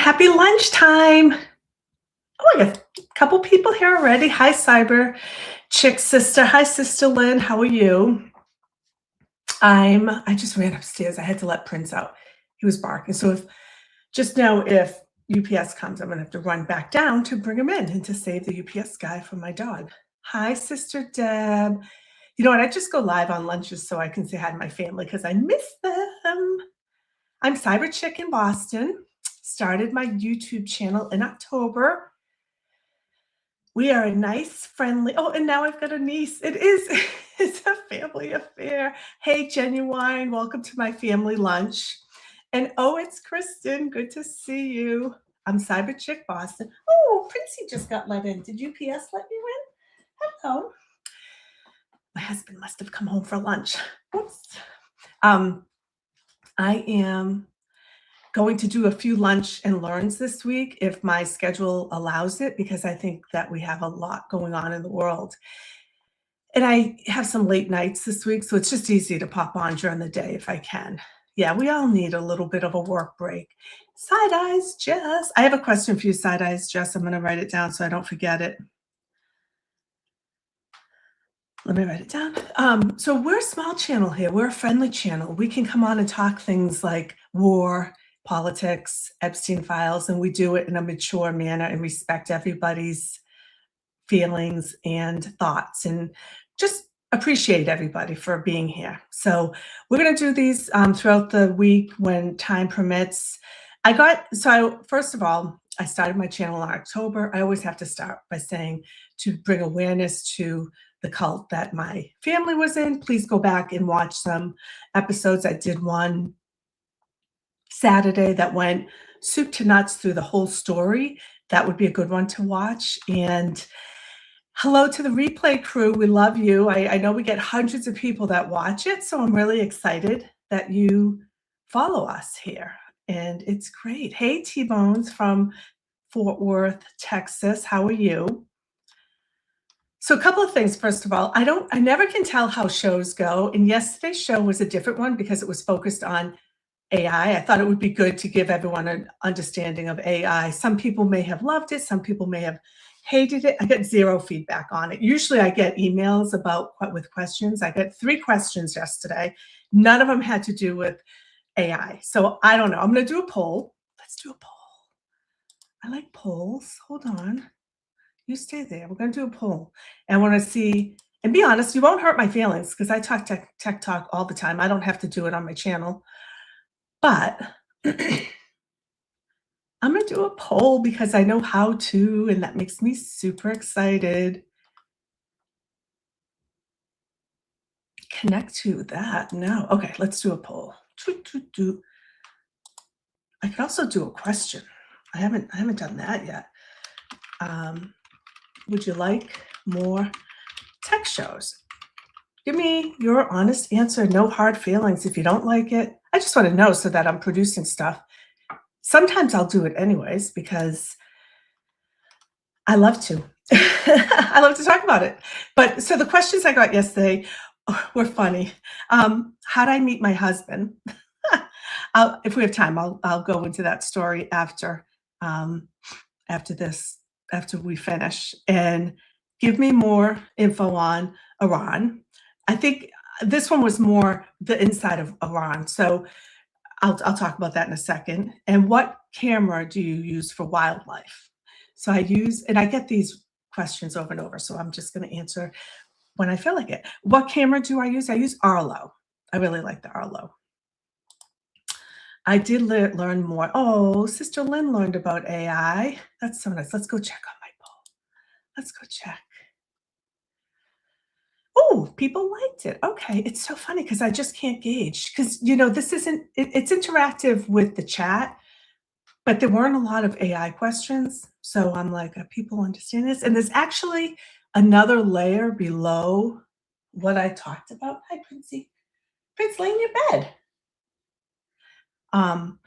Happy lunchtime. Oh, I got a couple people here already. Hi, Cyberchick sister. Hi, Sister Lynn. How are you? I just ran upstairs. I had to let Prince out. He was barking. So if UPS comes, I'm gonna have to run back down to bring him in and to save the UPS guy from my dog. Hi, Sister Deb. You know what? I just go live on lunches so I can say hi to my family because I miss them. I'm Cyberchick in Boston. Started my YouTube channel in October. We are a nice, friendly and now I've got a niece. It is it's a family affair. Hey, Genuine, welcome to my family lunch. And it's Kristen. Good to see you. I'm Cyberchick Boston. Oh, Princey just got let in. Did UPS let you in? Hello. My husband must have come home for lunch. Oops. I am going to do a few lunch and learns this week if my schedule allows it, because I think that we have a lot going on in the world. And I have some late nights this week, so it's just easy to pop on during the day if I can. Yeah, we all need a little bit of a work break. Side Eyes Jess. I have a question for you, Side Eyes Jess. I'm going to write it down so I don't forget it. Let me write it down. So we're a small channel here. We're a friendly channel. We can come on and talk things like war, politics, Epstein files, and we do it in a mature manner and respect everybody's feelings and thoughts and just appreciate everybody for being here. So we're going to do these throughout the week when time permits. First of all, I started my channel in October. I always have to start by saying to bring awareness to the cult that my family was in. Please go back and watch some episodes. I did one Saturday that went soup to nuts through the whole story. That would be a good one to watch. And hello to the replay crew. We love you. I know we get hundreds of people that watch it, so I'm really excited that you follow us here. And it's great. Hey, T-Bones from Fort Worth, Texas. How are you? So a couple of things. First of all, I never can tell how shows go. And yesterday's show was a different one because it was focused on AI. I thought it would be good to give everyone an understanding of AI. Some people may have loved it. Some people may have hated it. I got zero feedback on it. Usually I get emails with questions. I got 3 questions yesterday. None of them had to do with AI. So I don't know. I'm going to do a poll. Let's do a poll. I like polls. Hold on. You stay there. We're going to do a poll. And I want to see, and be honest, you won't hurt my feelings because I talk tech talk all the time. I don't have to do it on my channel. But I'm going to do a poll because I know how to, and that makes me super excited. Connect to that. No. Okay, let's do a poll. I could also do a question. I haven't done that yet. Would you like more tech shows? Give me your honest answer. No hard feelings. If you don't like it, I just want to know so that I'm producing stuff. Sometimes I'll do it anyways because I love to. I love to talk about it. But so the questions I got yesterday were funny. How'd I meet my husband? If we have time, I'll go into that story after we finish, and give me more info on Iran. I think this one was more the inside of Iran. So I'll talk about that in a second. And what camera do you use for wildlife? So I get these questions over and over. So I'm just going to answer when I feel like it. What camera do I use? I use Arlo. I really like the Arlo. I did learn more. Oh, Sister Lynn learned about AI. That's so nice. Let's go check on my poll. Let's go check. Oh, people liked it. Okay. It's so funny because I just can't gauge because, this it's interactive with the chat, but there weren't a lot of AI questions. So I'm like, people understand this? And there's actually another layer below what I talked about. Hi, Princey. Prince, lay in your bed. And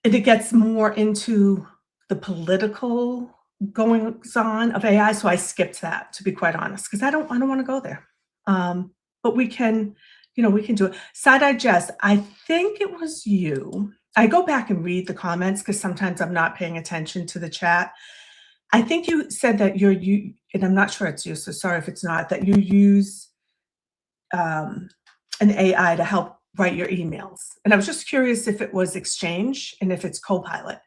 it gets more into the political goings on of AI. So I skipped that, to be quite honest, because I don't want to go there. But we can do it. Side-Eye Jess, I think it was you I go back and read the comments because sometimes I'm not paying attention to the chat. I think you said that you and I'm not sure it's you, so sorry if it's not, that you use um, an AI to help write your emails. And I was just curious if it was Exchange and if it's Copilot.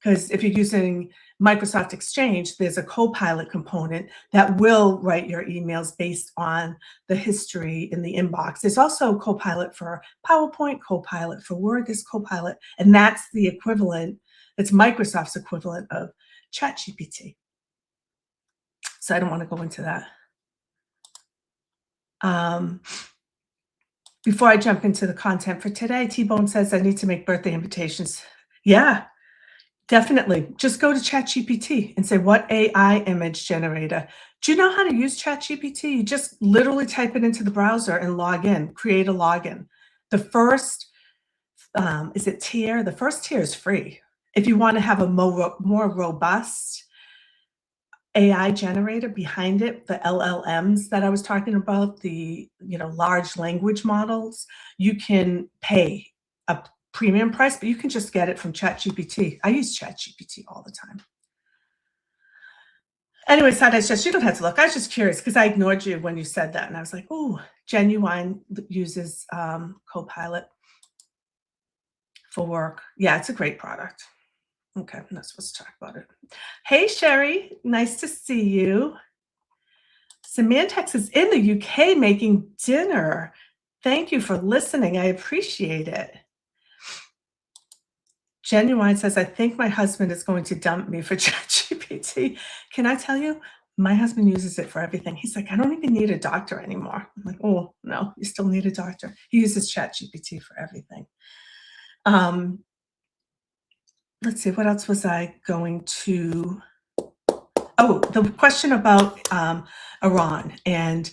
Because if you're using Microsoft Exchange, there's a Copilot component that will write your emails based on the history in the inbox. There's also Copilot for PowerPoint, Copilot for Word, there's Copilot, and that's the equivalent, it's Microsoft's equivalent of ChatGPT. So I don't want to go into that. Before I jump into the content for today, T-Bone says I need to make birthday invitations. Yeah, definitely. Just go to ChatGPT and say, what AI image generator? Do you know how to use ChatGPT? You just literally type it into the browser and log in, create a login. The first, is it tier? The first tier is free. If you want to have a more robust AI generator behind it, the LLMs that I was talking about, the large language models, you can pay a premium price, but you can just get it from ChatGPT. I use ChatGPT all the time. Anyway, Sada says you don't have to look. I was just curious because I ignored you when you said that, and I was like, "Oh, Genuine uses Copilot for work. Yeah, it's a great product." Okay, I'm not supposed to talk about it. Hey, Sherry, nice to see you. Semantex is in the UK making dinner. Thank you for listening. I appreciate it. Genuine says, I think my husband is going to dump me for ChatGPT. Can I tell you? My husband uses it for everything. He's like, I don't even need a doctor anymore. I'm like, oh, no, you still need a doctor. He uses ChatGPT for everything. Let's see, what else was I going to? Oh, the question about Iran and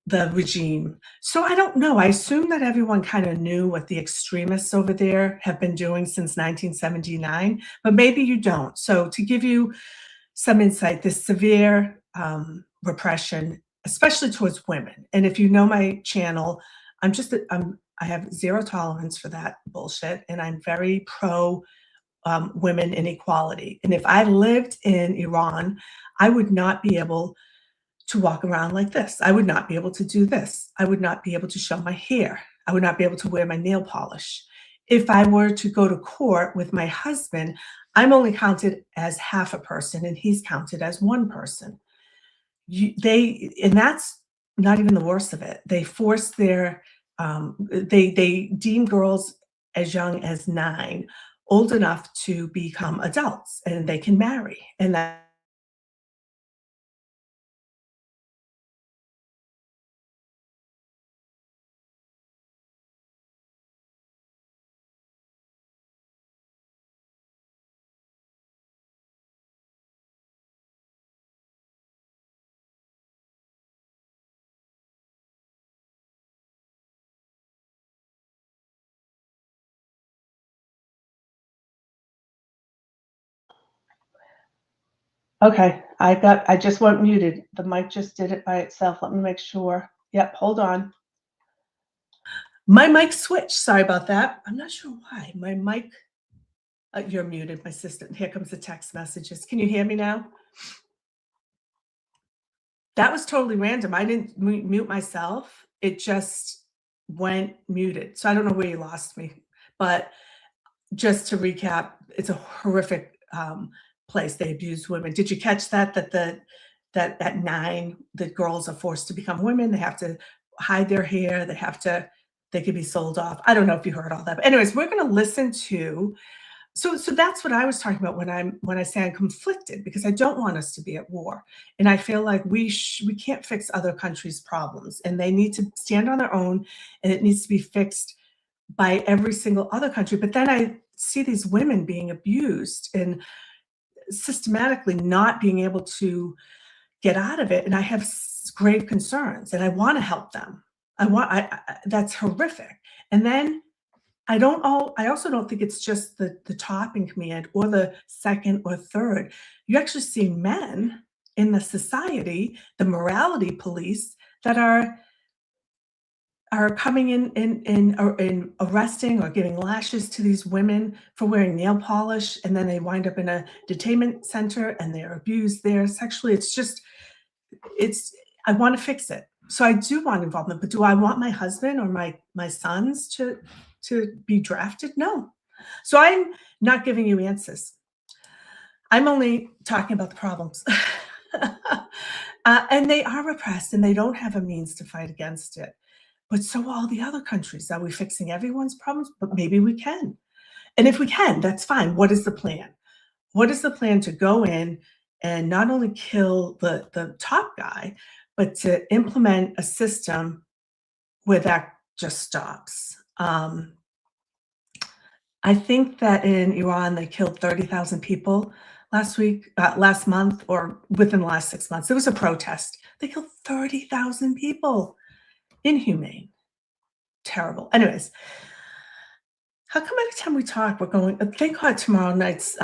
the regime. So I don't know. I assume that everyone kind of knew what the extremists over there have been doing since 1979, but maybe you don't. So to give you some insight, this severe repression, especially towards women. And if you know my channel, I have zero tolerance for that bullshit, and I'm very pro women and equality. And if I lived in Iran, I would not be able to walk around like this. I would not be able to do this. I would not be able to show my hair. I would not be able to wear my nail polish. If I were to go to court with my husband, I'm only counted as half a person and he's counted as one person. And that's not even the worst of it. They force they deem girls as young as 9 old enough to become adults and they can marry. And that okay, I just went muted. The mic just did it by itself. Let me make sure. Yep, hold on. My mic switched. Sorry about that. I'm not sure why. My mic, you're muted, my sister. Here comes the text messages. Can you hear me now? That was totally random. I didn't mute myself. It just went muted. So I don't know where you lost me. But just to recap, it's a horrific place. They abuse women. Did you catch that at 9, the girls are forced to become women. They have to hide their hair. They could be sold off. I don't know if you heard all that. But anyways, we're going to listen to. So that's what I was talking about when I say I'm conflicted, because I don't want us to be at war, and I feel like we can't fix other countries' problems, and they need to stand on their own, and it needs to be fixed by every single other country. But then I see these women being abused and systematically not being able to get out of it, and I have grave concerns, and I want to help them. That's horrific. And then I also don't think it's just the top in command or the second or third. You actually see men in the society, the morality police, that are are coming in arresting or giving lashes to these women for wearing nail polish, and then they wind up in a detainment center and they're abused there sexually. It's I want to fix it. So I do want involvement, but do I want my husband or my sons to be drafted? No. So I'm not giving you answers. I'm only talking about the problems. And they are repressed and they don't have a means to fight against it. But so are all the other countries. Are we fixing everyone's problems? But maybe we can. And if we can, that's fine. What is the plan? What is the plan to go in and not only kill the top guy, but to implement a system where that just stops? I think that in Iran, they killed 30,000 people last month, or within the last 6 months. There was a protest. They killed 30,000 people. Inhumane. Terrible. Anyways, how come every time we talk, we're going, thank God tomorrow night's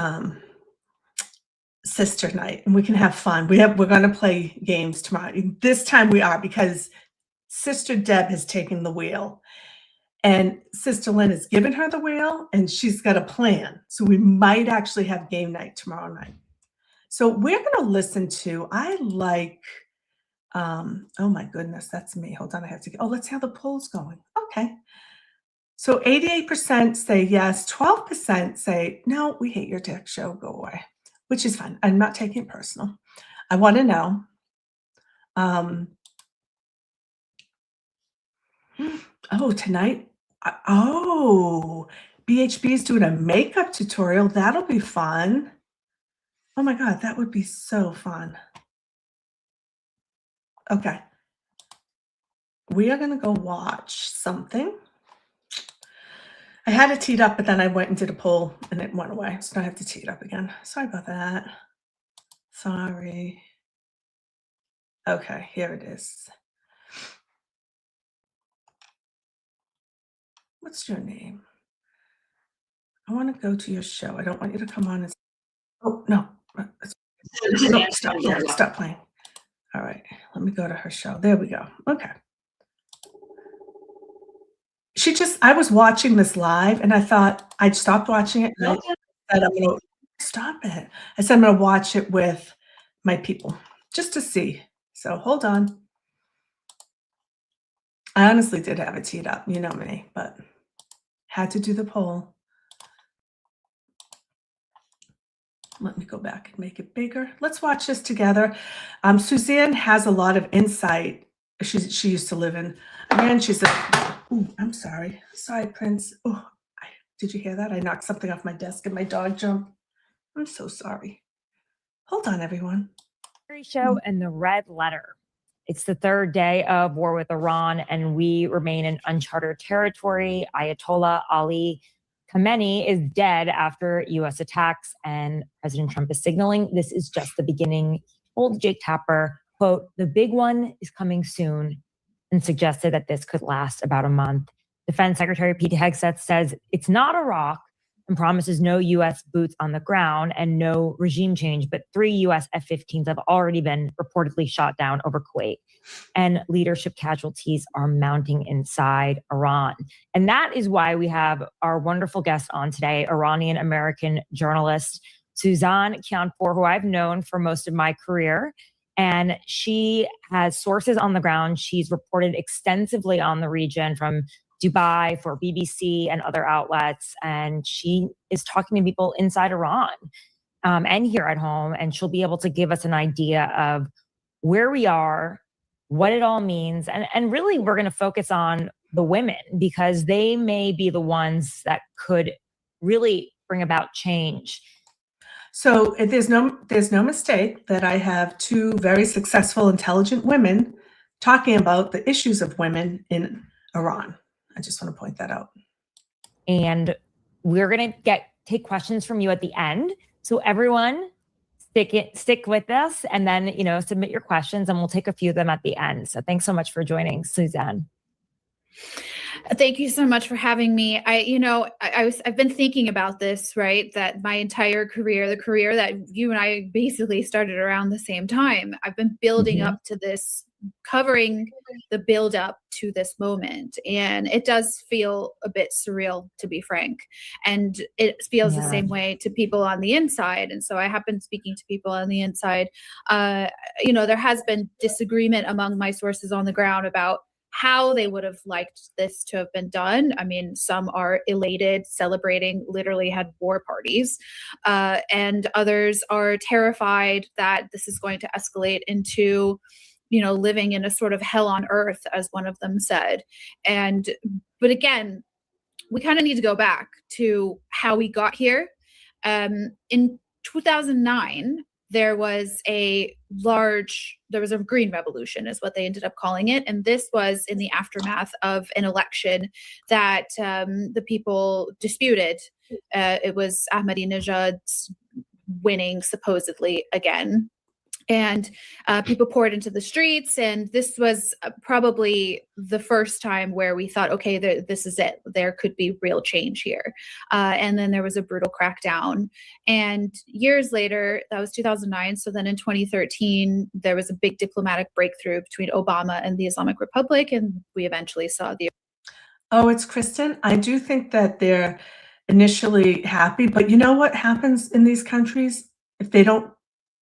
sister night, and we can have fun. We're going to play games tomorrow. This time we are, because Sister Deb has taken the wheel. And Sister Lynn has given her the wheel, and she's got a plan. So we might actually have game night tomorrow night. So we're going to listen to, oh my goodness, that's me. Hold on, I have to get, let's see how the poll's going. Okay. So 88% say yes, 12% say, no, we hate your tech show, go away, which is fine. I'm not taking it personal. I want to know. Tonight. BHB is doing a makeup tutorial. That'll be fun. Oh my God, that would be so fun. Okay. We are going to go watch something. I had it teed up, but then I went and did a poll and it went away. So I have to tee it up again. Sorry about that. Sorry. Okay, here it is. What's your name? I want to go to your show. I don't want you to come on and... Oh, no. Stop playing. All right, let me go to her show. There we go. Okay. I was watching this live and I thought I'd stopped watching it. And I said, I'm going to stop it. I said, I'm going to watch it with my people just to see. So hold on. I honestly did have it teed up. You know me, but had to do the poll. Let me go back and make it bigger. Let's watch this together. Suzanne has a lot of insight. She used to live in Iran. I'm sorry. Sorry, Prince. Did you hear that? I knocked something off my desk and my dog jumped. I'm so sorry. Hold on, everyone. Show and the red letter. It's the third day of war with Iran, and we remain in uncharted territory. Ayatollah Ali Khamenei is dead after U.S. attacks, and President Trump is signaling this is just the beginning. He told Jake Tapper, quote, "The big one is coming soon," and suggested that this could last about a month. Defense Secretary Pete Hegseth says it's not Iraq and promises no U.S. boots on the ground and no regime change, but 3 U.S. F-15s have already been reportedly shot down over Kuwait. And leadership casualties are mounting inside Iran. And that is why we have our wonderful guest on today, Iranian-American journalist Suzanne Kianfor, who I've known for most of my career. And she has sources on the ground. She's reported extensively on the region from Dubai for BBC and other outlets. And she is talking to people inside Iran and here at home. And she'll be able to give us an idea of where we are, what it all means. And really, we're going to focus on the women because they may be the ones that could really bring about change. So there's no mistake that I have 2 very successful, intelligent women talking about the issues of women in Iran. I just want to point that out. And we're going to take questions from you at the end. So everyone stick with us and then, submit your questions and we'll take a few of them at the end. So thanks so much for joining, Suzanne. Thank you so much for having me. I've been thinking about this, right? That my entire career, the career that you and I basically started around the same time, I've been building up to this covering the build up to this moment. And it does feel a bit surreal, to be frank. And it feels the same way to people on the inside. And so I have been speaking to people on the inside. There has been disagreement among my sources on the ground about how they would have liked this to have been done. I mean, some are elated, celebrating, literally had war parties, and others are terrified that this is going to escalate into, living in a sort of hell on earth, as one of them said. But again, we kind of need to go back to how we got here. In 2009, there was a green revolution is what they ended up calling it. And this was in the aftermath of an election that the people disputed. It was Ahmadinejad's winning supposedly again. And people poured into the streets. And this was probably the first time where we thought, okay, this is it. There could be real change here. And then there was a brutal crackdown. And years later, that was 2009. So then in 2013, there was a big diplomatic breakthrough between Obama and the Islamic Republic. And we eventually saw the... Oh, it's Kristen. I do think that they're initially happy, but you know what happens in these countries? If they don't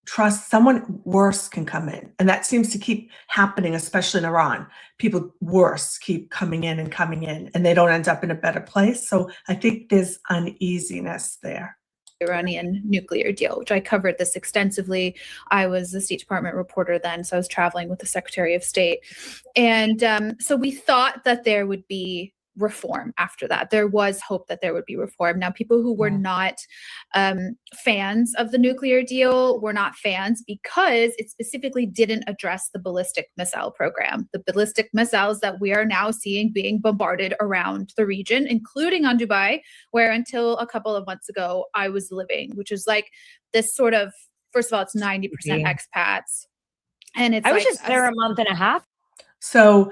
trust, someone worse can come in. And that seems to keep happening, especially in Iran. People worse keep coming in, and they don't end up in a better place. So I think there's uneasiness there. Iranian nuclear deal, which I covered this extensively. I was the State Department reporter then, so I was traveling with the Secretary of State. And so we thought that there would be reform after that. There was hope that there would be reform. Now, people who were not fans of the nuclear deal were not fans because it specifically didn't address the ballistic missile program, the ballistic missiles that we are now seeing being bombarded around the region, including on Dubai, where until a couple of months ago I was living, which is like this sort of, first of all, it's 90% expats. And it's I was just there a month and a half. So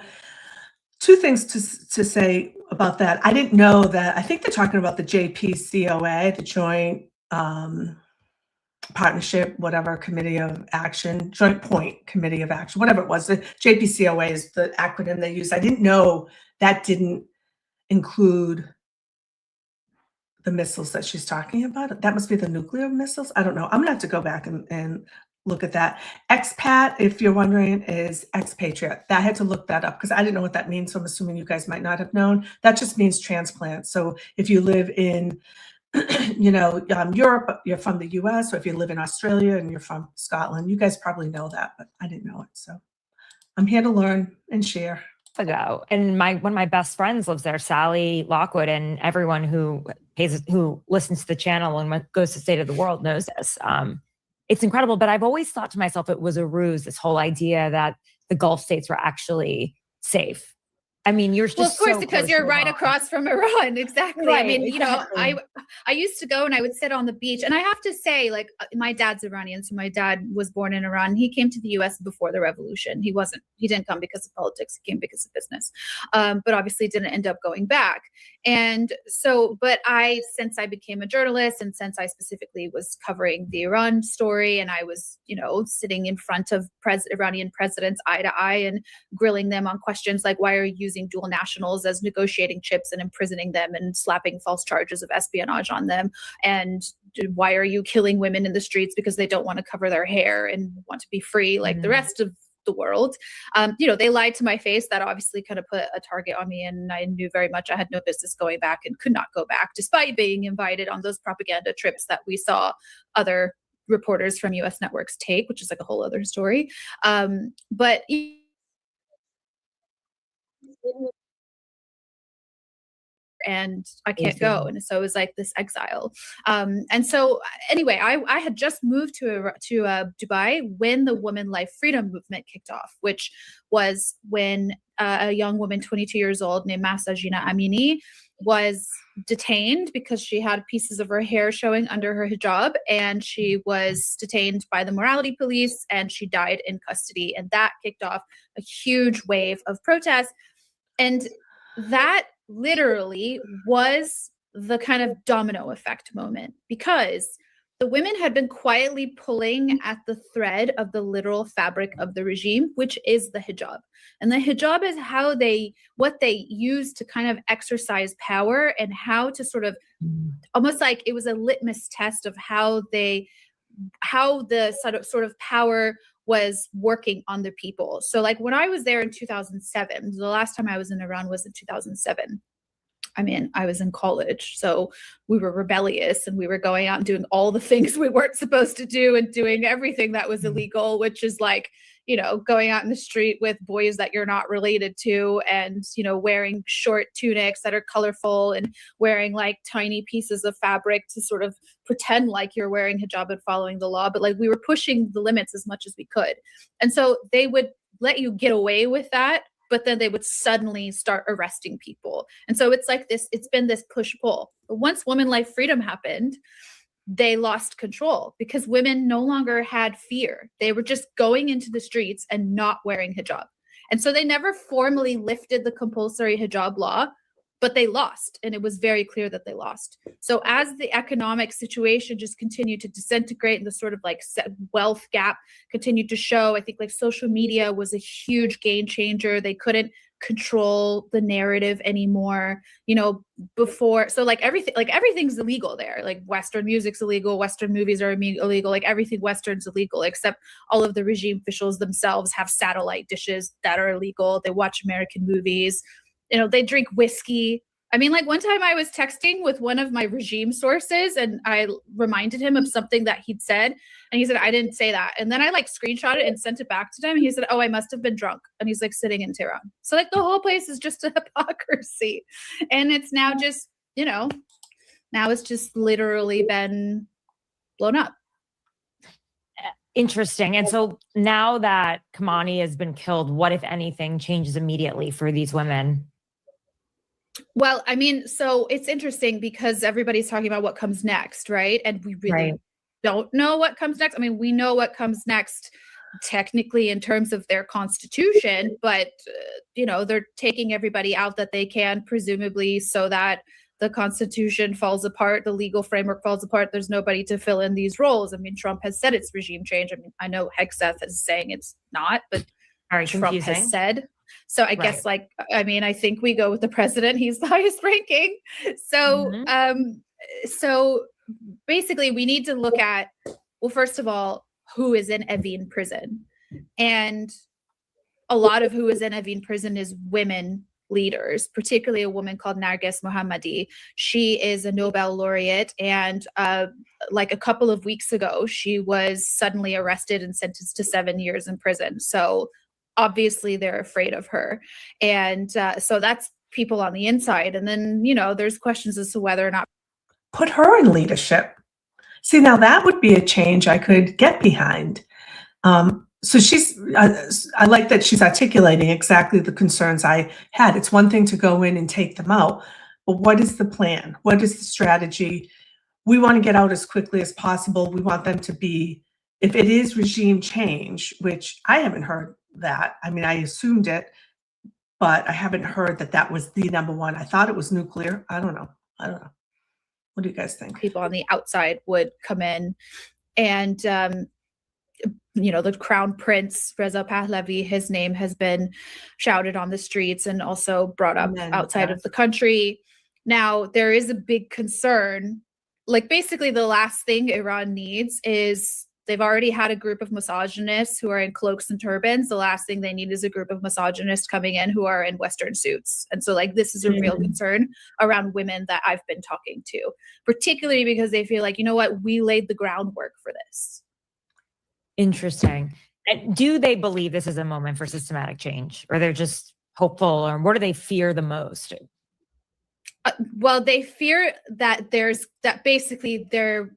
two things to say about that. I didn't know that. I think they're talking about the JPCOA, the Joint Partnership, whatever Committee of Action, Joint Point Committee of Action, whatever it was. The JPCOA is the acronym they use. I didn't know that didn't include the missiles that she's talking about. That must be the nuclear missiles. I don't know. I'm gonna have to go back and look at that. Expat, if you're wondering, is expatriate. I had to look that up because I didn't know what that means. So I'm assuming you guys might not have known. That just means transplant. So if you live in, Europe, you're from the US, or if you live in Australia and you're from Scotland, you guys probably know that, but I didn't know it. So I'm here to learn and share. Ago, and one of my best friends lives there, Sally Lockwood, and everyone who listens to the channel and goes to State of the World knows this. It's incredible, but I've always thought to myself it was a ruse, this whole idea that the Gulf states were actually safe. I mean, you're just of course, because you're right across from Iran. Exactly. Right, I mean, exactly. I used to go and I would sit on the beach, and I have to say, like, my dad's Iranian, so my dad was born in Iran. He came to the U.S. before the revolution. He didn't come because of politics. He came because of business, but obviously didn't end up going back. And so, but since I became a journalist, and since I specifically was covering the Iran story, and I was, sitting in front of Iranian presidents eye to eye and grilling them on questions like, why are you using dual nationals as negotiating chips and imprisoning them and slapping false charges of espionage on them? And why are you killing women in the streets because they don't want to cover their hair and want to be free like the rest of the world? They lied to my face. That obviously kind of put a target on me, and I knew very much I had no business going back and could not go back, despite being invited on those propaganda trips that we saw other reporters from US networks take, which is like a whole other story. But and I can't go. And so it was like this exile. And so anyway, I had just moved to Dubai when the Women Life Freedom movement kicked off, which was when a young woman, 22 years old, named Mahsa Jina Amini, was detained because she had pieces of her hair showing under her hijab, and she was detained by the morality police, and she died in custody. And that kicked off a huge wave of protests. And that literally was the kind of domino effect moment, because the women had been quietly pulling at the thread of the literal fabric of the regime, which is the hijab. And the hijab is what they use to kind of exercise power, and how to sort of, almost like it was a litmus test of how the sort of power was working on the people. So like when I was there in 2007, the last time I was in Iran was in 2007. I mean, I was in college, so we were rebellious and we were going out and doing all the things we weren't supposed to do and doing everything that was illegal, which is like, you know, going out in the street with boys that you're not related to, and, you know, wearing short tunics that are colorful, and wearing like tiny pieces of fabric to sort of pretend like you're wearing hijab and following the law. But like we were pushing the limits as much as we could. And so they would let you get away with that, but then they would suddenly start arresting people. And so it's like this, it's been this push-pull. But once women life freedom happened, they lost control because women no longer had fear. They were just going into the streets and not wearing hijab. And so they never formally lifted the compulsory hijab law, but they lost. And it was very clear that they lost. So as the economic situation just continued to disintegrate and the sort of like wealth gap continued to show, I think like social media was a huge game changer. They couldn't control the narrative anymore, you know, before. So like everything's illegal there. Like Western music's illegal, Western movies are illegal, like everything Western's illegal, except all of the regime officials themselves have satellite dishes that are illegal. They watch American movies. You know, they drink whiskey. I mean, like one time I was texting with one of my regime sources and I reminded him of something that he'd said. And he said, I didn't say that. And then I like screenshot it and sent it back to him. And he said, oh, I must have been drunk. And he's like sitting in Tehran. So like the whole place is just a hypocrisy. And it's now just, you know, now it's just literally been blown up. Interesting. And so now that Khamenei has been killed, what, if anything, changes immediately for these women? Well, I mean, so it's interesting because everybody's talking about what comes next, right? And we really don't know what comes next. I mean, we know what comes next technically in terms of their constitution, but, you know, they're taking everybody out that they can, presumably so that the constitution falls apart, the legal framework falls apart. There's nobody to fill in these roles. I mean, Trump has said it's regime change. I mean, I know Hegseth is saying it's not, but Trump has said. So I guess like, I mean, I think we go with the president. He's the highest ranking. So, so basically we need to look at, well, first of all, who is in Evin prison? And a lot of who is in Evin prison is women leaders, particularly a woman called Narges Mohammadi. She is a Nobel laureate. And like a couple of weeks ago, she was suddenly arrested and sentenced to 7 years in prison. So obviously they're afraid of her. And so that's people on the inside. And then, you know, there's questions as to whether or not. Put her in leadership. See, now that would be a change I could get behind. So I like that she's articulating exactly the concerns I had. It's one thing to go in and take them out, but what is the plan? What is the strategy? We want to get out as quickly as possible. We want them to be, if it is regime change, which I haven't heard that. I mean, I assumed it, but I haven't heard that that was the number one. I thought it was nuclear. I don't know. What do you guys think? People on the outside would come in and, you know, the Crown Prince, Reza Pahlavi, his name has been shouted on the streets and also brought up outside of the country. Now, there is a big concern. Like, basically, the last thing Iran needs is, they've already had a group of misogynists who are in cloaks and turbans. The last thing they need is a group of misogynists coming in who are in Western suits. And so, like, this is a real concern around women that I've been talking to, particularly because they feel like, you know what, we laid the groundwork for this. Interesting. And do they believe this is a moment for systematic change, or they're just hopeful, or what do they fear the most? Well, they fear that basically there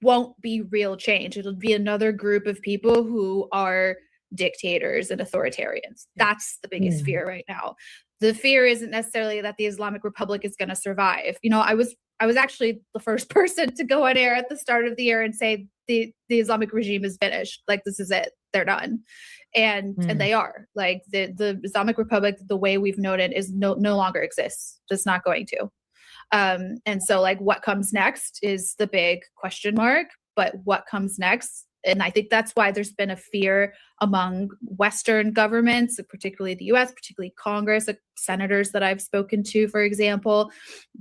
won't be real change. It'll be another group of people who are dictators and authoritarians. That's the biggest fear right now. The fear isn't necessarily that the Islamic Republic is going to survive. You know, I was actually the first person to go on air at the start of the year and say the Islamic regime is finished. Like, this is it. They're done. And they are. Like, the Islamic Republic, the way we've known it, is no longer exists. Just not going to. And so, like, what comes next is the big question mark. but what comes next? And I think that's why there's been a fear among Western governments, particularly the US, particularly Congress, senators that I've spoken to, for example.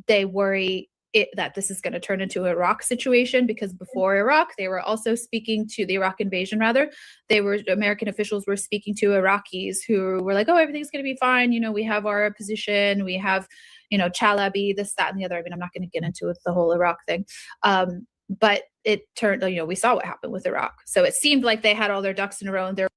They worry that this is going to turn into an Iraq situation, because before Iraq, they were also speaking to the Iraq invasion, rather. American officials were speaking to Iraqis who were like, oh, everything's going to be fine. You know, we have our position. We have, you know, Chalabi, this, that, and the other. I mean, I'm not going to get into it, the whole Iraq thing. But it turned, you know, we saw what happened with Iraq. So it seemed like they had all their ducks in a row. And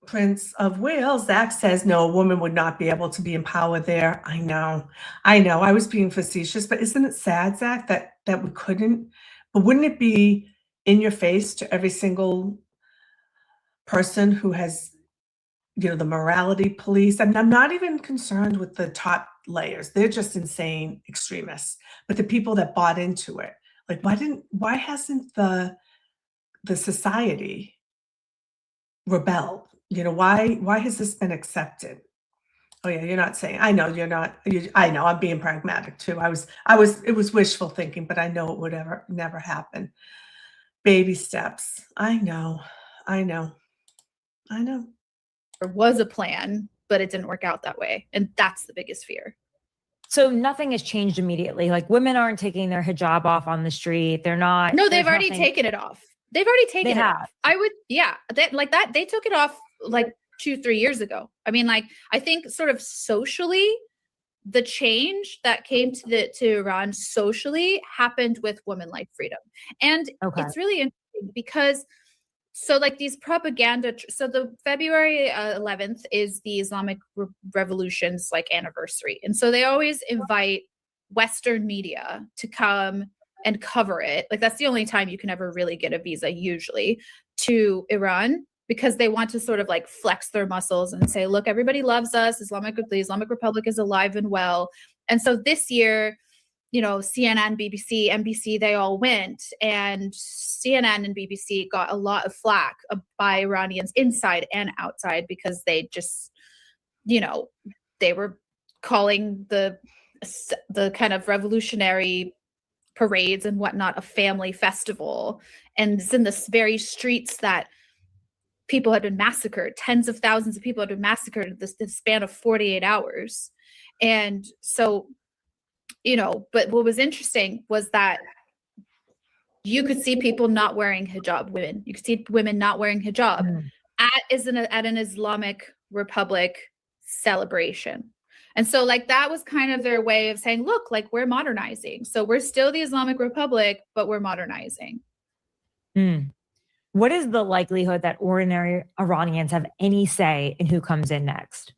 Prince of Wales, Zach says, no, a woman would not be able to be in power there. I know. I was being facetious, but isn't it sad, Zach, that we couldn't? But wouldn't it be in your face to every single person who has, you know, the morality police? I mean, I'm not even concerned with the top layers. They're just insane extremists. But the people that bought into it, like, why hasn't the society rebelled? You know, why has this been accepted? Oh yeah, you're not saying. I know you're not. I know I'm being pragmatic too. It was wishful thinking, but I know it would never happen. Baby steps. I know. there was a plan, but it didn't work out that way. And that's the biggest fear. So nothing has changed immediately. Like, women aren't taking their hijab off on the street. They're not. No, they've already taken it off. They've already taken it off. They took it off like 2-3 years ago. I mean, like, I think sort of socially, the change that came to Iran socially happened with women like freedom. And it's really interesting because, so like these propaganda, so the February 11th is the Islamic Revolution's like anniversary. And so they always invite Western media to come and cover it. Like, that's the only time you can ever really get a visa, usually, to Iran, because they want to sort of like flex their muscles and say, look, everybody loves us. The Islamic Republic is alive and well. And so this year, you know, CNN, BBC, NBC, they all went, and CNN and BBC got a lot of flack by Iranians inside and outside, because they just, you know, they were calling the kind of revolutionary parades and whatnot a family festival. And it's in the very streets that people had been massacred. Tens of thousands of people had been massacred in the span of 48 hours. And so, you know, but what was interesting was that you could see people not wearing hijab, women. You could see women not wearing hijab at an Islamic Republic celebration. And so, like, that was kind of their way of saying, look, like, we're modernizing. So we're still the Islamic Republic, but we're modernizing. What is the likelihood that ordinary Iranians have any say in who comes in next?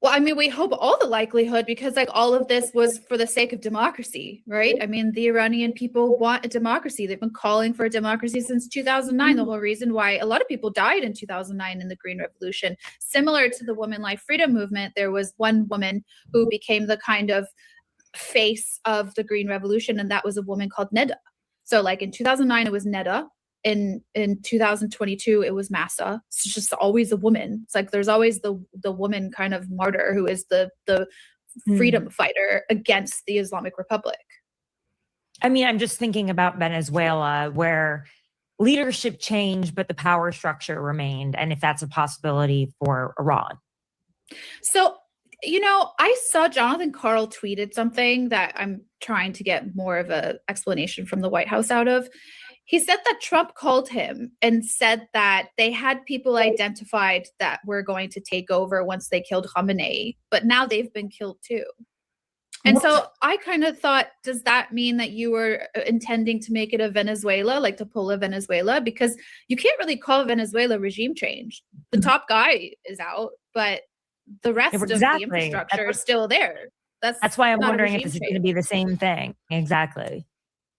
Well, I mean, we hope all the likelihood, because like all of this was for the sake of democracy, right? I mean, the Iranian people want a democracy. They've been calling for a democracy since 2009. The whole reason why a lot of people died in 2009 in the Green Revolution. Similar to the Women Life Freedom movement, there was one woman who became the kind of face of the Green Revolution, and that was a woman called Neda. So like in 2009, it was Neda. In 2022, it was Massa. It's just always a woman. It's like there's always the woman kind of martyr who is the freedom fighter against the Islamic Republic. I mean, I'm just thinking about Venezuela, where leadership changed, but the power structure remained, and if that's a possibility for Iran. So, you know, I saw Jonathan Karl tweeted something that I'm trying to get more of an explanation from the White House out of. He said that Trump called him and said that they had people identified that were going to take over once they killed Khamenei, but now they've been killed too. And so I kind of thought, does that mean that you were intending to make it a Venezuela, like to pull a Venezuela? Because you can't really call Venezuela regime change. The top guy is out, but the rest of the infrastructure is still there. That's why I'm wondering if it's going to be the same thing. Exactly.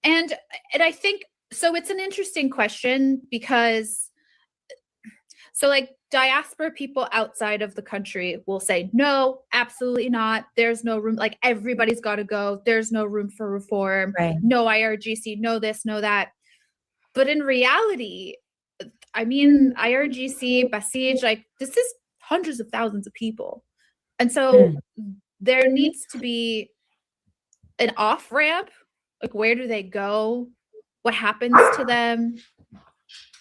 And I think, so it's an interesting question, because so like diaspora people outside of the country will say, no, absolutely not. There's no room. Like, everybody's got to go. There's no room for reform. Right. No IRGC, no this, no that. But in reality, I mean, IRGC, Basij, like, this is hundreds of thousands of people. And so there needs to be an off-ramp, Like, where do they go? What happens to them?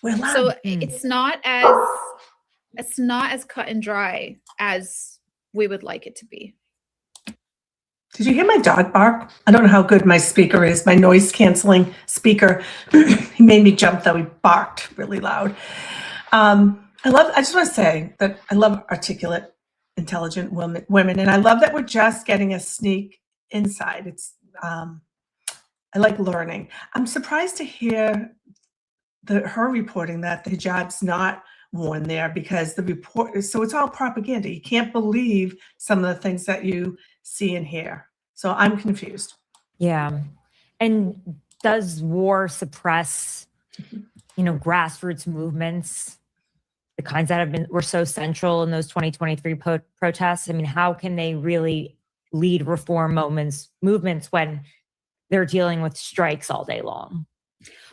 So it's not as cut and dry as we would like it to be. Did you hear my dog bark? I don't know how good my speaker is, my noise canceling speaker. He made me jump though. He barked really loud. I just want to say that I love articulate, intelligent women, and I love that we're just getting a sneak inside. I like learning. I'm surprised to hear her reporting that the hijab's not worn there, because the report, so it's all propaganda. You can't believe some of the things that you see and hear. So I'm confused. Yeah. And does war suppress, grassroots movements, the kinds that were so central in those 2023 protests? I mean, how can they really lead reform movements when they're dealing with strikes all day long?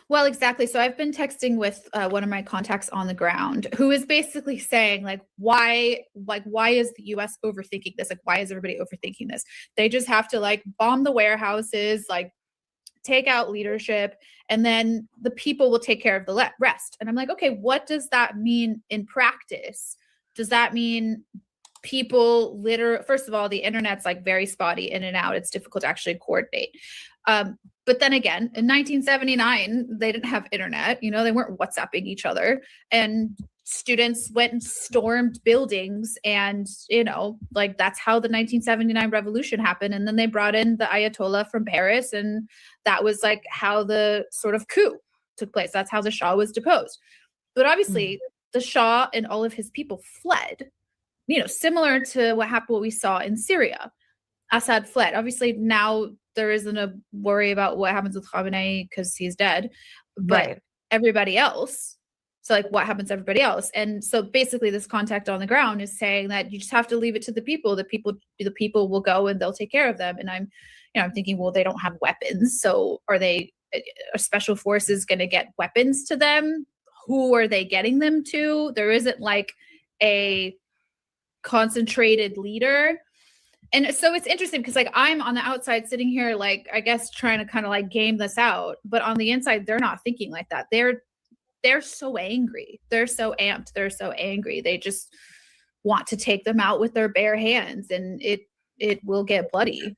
Well, exactly. So I've been texting with one of my contacts on the ground, who is basically saying, why is the US overthinking this? Why is everybody overthinking this? They just have to bomb the warehouses, take out leadership, and then the people will take care of the rest. And I'm like, okay, what does that mean in practice? Does that mean people first of all, the internet's very spotty in and out. It's difficult to actually coordinate. But then again, in 1979, they didn't have internet, they weren't WhatsApping each other, and students went and stormed buildings, and, that's how the 1979 revolution happened. And then they brought in the Ayatollah from Paris, and that was how the sort of coup took place. That's how the Shah was deposed. But obviously the Shah and all of his people fled, similar to what we saw in Syria. Assad fled. Obviously now there isn't a worry about what happens with Khamenei because he's dead, but everybody else. So what happens to everybody else? And so basically this contact on the ground is saying that you just have to leave it to the people. The people will go and they'll take care of them. And I'm thinking, well, they don't have weapons. So are special forces going to get weapons to them? Who are they getting them to? There isn't a concentrated leader. And so it's interesting because I'm on the outside sitting here, I guess trying to kind of game this out, but on the inside, they're not thinking like that. They're so angry. They're so amped. They're so angry. They just want to take them out with their bare hands, and it will get bloody.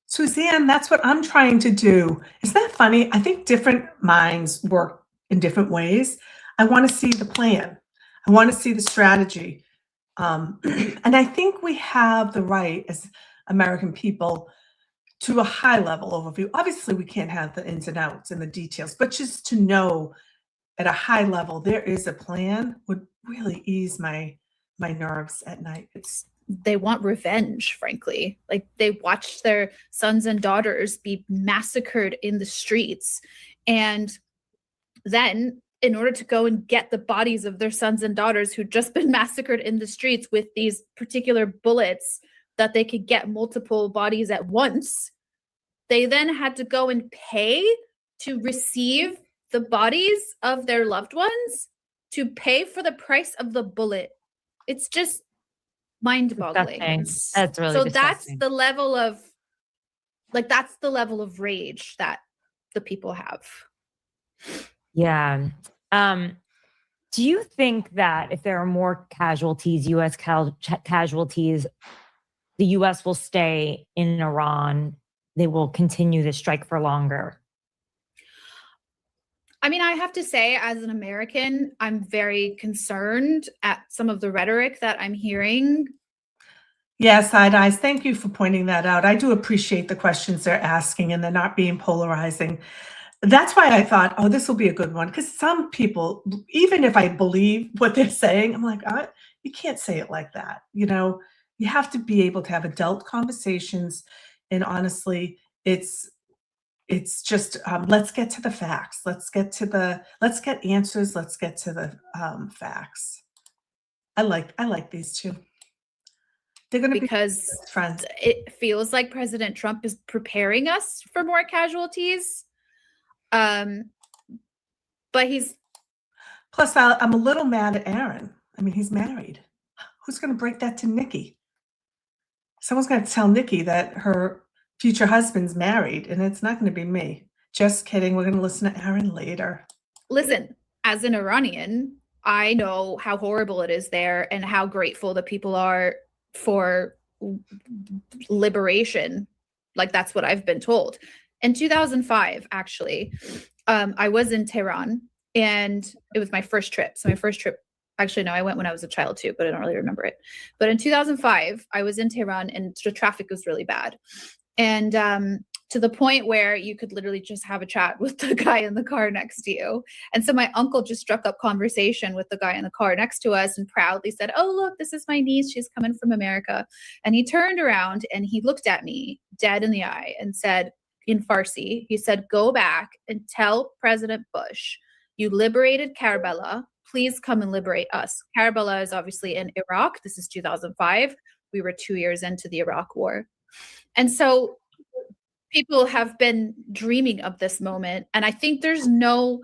Suzanne, that's what I'm trying to do. Isn't that funny? I think different minds work in different ways. I want to see the plan. I want to see the strategy. And I think we have the right as American people to a high level overview. Obviously, we can't have the ins and outs and the details, but just to know at a high level there is a plan would really ease my nerves at night. They want revenge, frankly. They watched their sons and daughters be massacred in the streets, and then in order to go and get the bodies of their sons and daughters who'd just been massacred in the streets with these particular bullets that they could get multiple bodies at once, they then had to go and pay to receive the bodies of their loved ones, to pay for the price of the bullet. It's just mind-boggling. That's really so disgusting. That's the level of rage that the people have. Yeah. Do you think that if there are more casualties, U.S. casualties, the U.S. will stay in Iran? They will continue the strike for longer? I mean, I have to say, as an American, I'm very concerned at some of the rhetoric that I'm hearing. Yes, Side Eyes, thank you for pointing that out. I do appreciate the questions they're asking, and they're not being polarizing. That's why I thought, oh, this will be a good one. Because some people, even if I believe what they're saying, I'm like, you can't say it like that. You have to be able to have adult conversations. And honestly, it's just, let's get to the facts. Let's get answers. Let's get to the facts. I like these two. They're going to be friends. It feels like President Trump is preparing us for more casualties. But plus I'm a little mad at Aaron. I mean, he's married. Who's going to break that to Nikki? Someone's going to tell Nikki that her future husband's married, and it's not going to be me. Just kidding. We're going to listen to Aaron later. Listen, as an Iranian, I know how horrible it is there and how grateful the people are for liberation. Like, that's what I've been told. In 2005, actually, I was in Tehran, and it was my first trip. So my first trip, actually, no, I went when I was a child too, but I don't really remember it. But in 2005, I was in Tehran, and the traffic was really bad. And to the point where you could literally just have a chat with the guy in the car next to you. And so my uncle just struck up conversation with the guy in the car next to us and proudly said, "Oh, look, this is my niece. She's coming from America." And he turned around and he looked at me dead in the eye and said, in Farsi, he said, "Go back and tell President Bush you liberated Karbala. Please come and liberate us." Karbala is obviously in Iraq. This is 2005. We were 2 years into the Iraq War. And so people have been dreaming of this moment. And I think there's no,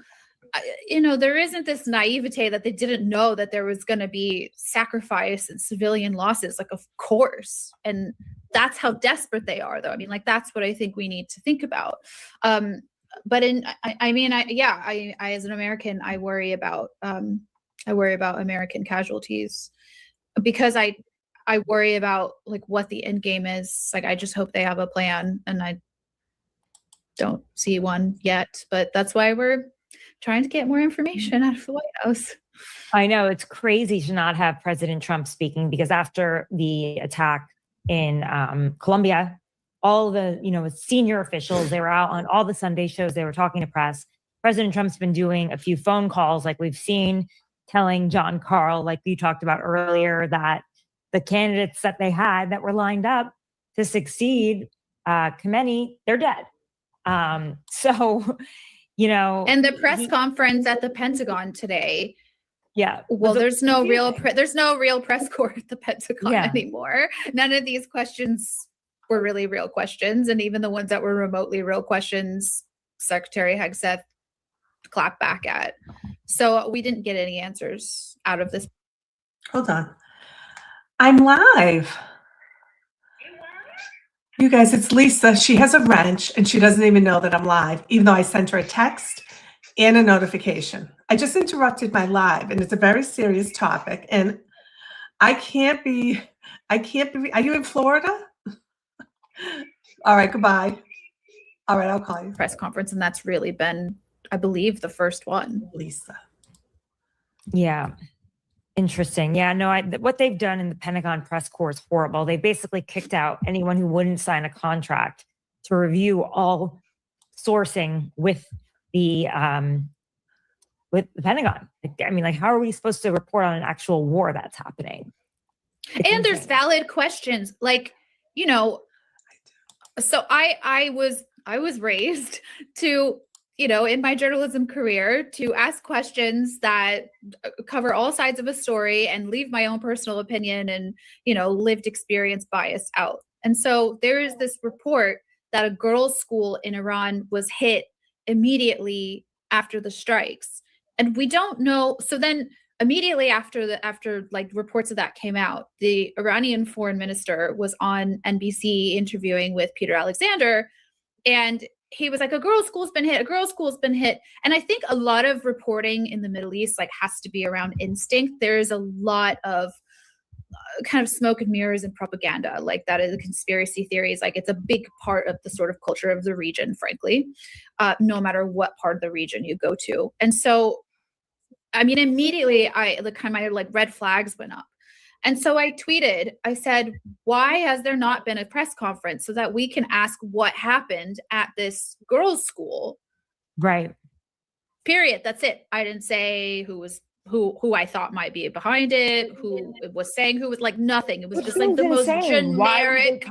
there isn't this naivete that they didn't know that there was going to be sacrifice and civilian losses. Like, of course. And that's how desperate they are, though. I mean, like, that's what I think we need to think about. But I as an American, I worry about American casualties, because I worry about, like, what the end game is. Like, I just hope they have a plan, and I don't see one yet. But that's why we're trying to get more information out of the White House. I know it's crazy to not have President Trump speaking, because after the attack in Colombia, all the senior officials, they were out on all the Sunday shows. They were talking to press. President Trump's been doing a few phone calls, like we've seen, telling John Carl, like you talked about earlier, that the candidates that they had that were lined up to succeed Khamenei, they're dead. And the press conference at the Pentagon today. Yeah. Well, there's no real press corps at the Pentagon anymore. None of these questions were really real questions, and even the ones that were remotely real questions, Secretary Hegseth clapped back at. So we didn't get any answers out of this. Hold on. I'm live. You guys, it's Lisa. She has a wrench and she doesn't even know that I'm live, even though I sent her a text and a notification. I just interrupted my live, and it's a very serious topic, and I can't be, are you in Florida? All right, goodbye. All right, I'll call you. Press conference, and that's really been, I believe, the first one. Lisa. Yeah. Interesting. Yeah, no, what they've done in the Pentagon press corps is horrible. They basically kicked out anyone who wouldn't sign a contract to review all sourcing with the Pentagon. I mean, like, how are we supposed to report on an actual war that's happening? And there's valid questions, like, so I was raised to, in my journalism career, to ask questions that cover all sides of a story and leave my own personal opinion and, lived experience bias out. And so there is this report that a girls' school in Iran was hit immediately after the strikes. And we don't know. So then immediately after like reports of that came out, the Iranian foreign minister was on NBC interviewing with Peter Alexander, and he was like, a girls' school's been hit. And I think a lot of reporting in the Middle East has to be around instinct. There is a lot of kind of smoke and mirrors and propaganda, like that is the conspiracy theories. Like, it's a big part of the sort of culture of the region, frankly, no matter what part of the region you go to. And so, I mean, immediately my red flags went up. And so I tweeted, I said, why has there not been a press conference so that we can ask what happened at this girls' school? Right. Period. That's it. I didn't say who I thought might be behind it, who was saying who was, like, nothing. It was just like the most generic.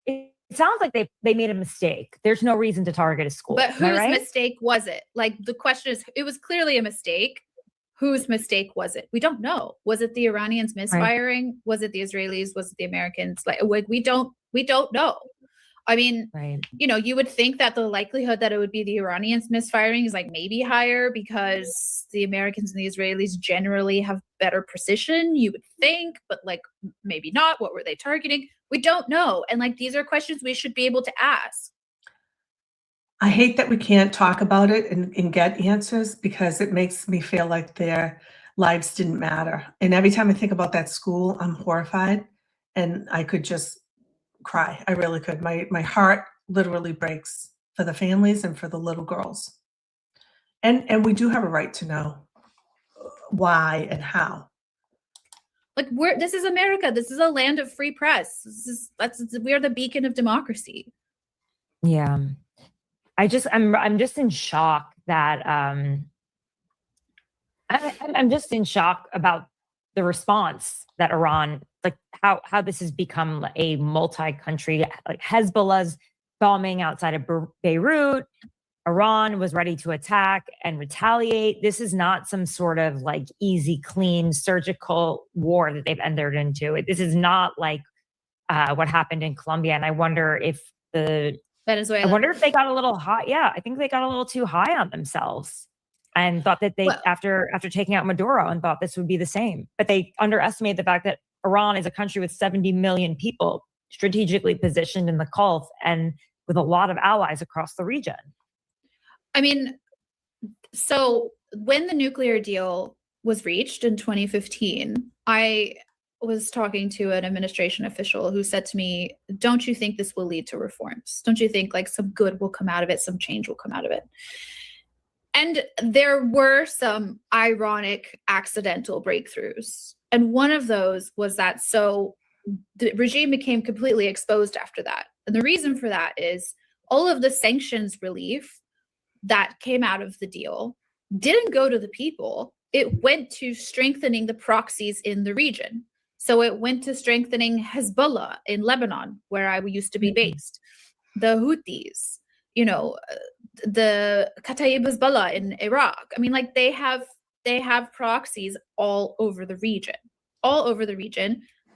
It sounds like they made a mistake. There's no reason to target a school. But whose mistake was it? Like, the question is, it was clearly a mistake. Whose mistake was it? We don't know. Was it the Iranians misfiring? Right. Was it the Israelis? Was it the Americans? Like we don't know. I mean, Right. you would think that the likelihood that it would be the Iranians misfiring is like maybe higher because the Americans and the Israelis generally have better precision, you would think, but like maybe not. What were they targeting? We don't know. And like these are questions we should be able to ask. I hate that we can't talk about it and get answers because it makes me feel like their lives didn't matter. And every time I think about that school, I'm horrified and I could just cry. I really could. My heart literally breaks for the families and for the little girls. And we do have a right to know why and how. Like this is America. This is a land of free press. We're the beacon of democracy. Yeah. I'm just in shock that I'm just in shock about the response that Iran, like how this has become a multi-country, like Hezbollah's bombing outside of Beirut. Iran was ready to attack and retaliate. This is not some sort of like easy, clean, surgical war that they've entered into. This is not like what happened in Colombia. And I wonder if Venezuela. I wonder if they got a little high. Yeah, I think they got a little too high on themselves and thought that after taking out Maduro and thought this would be the same. But they underestimated the fact that Iran is a country with 70 million people strategically positioned in the Gulf and with a lot of allies across the region. I mean, so when the nuclear deal was reached in 2015, I was talking to an administration official who said to me, don't you think this will lead to reforms? Don't you think like some good will come out of it? Some change will come out of it? And there were some ironic accidental breakthroughs. And one of those was that the regime became completely exposed after that. And the reason for that is all of the sanctions relief that came out of the deal didn't go to the people. It went to strengthening the proxies in the region. So it went to strengthening Hezbollah in Lebanon, where I used to be based, the Houthis, the Kataib Hezbollah in Iraq. I mean, like they have proxies all over the region,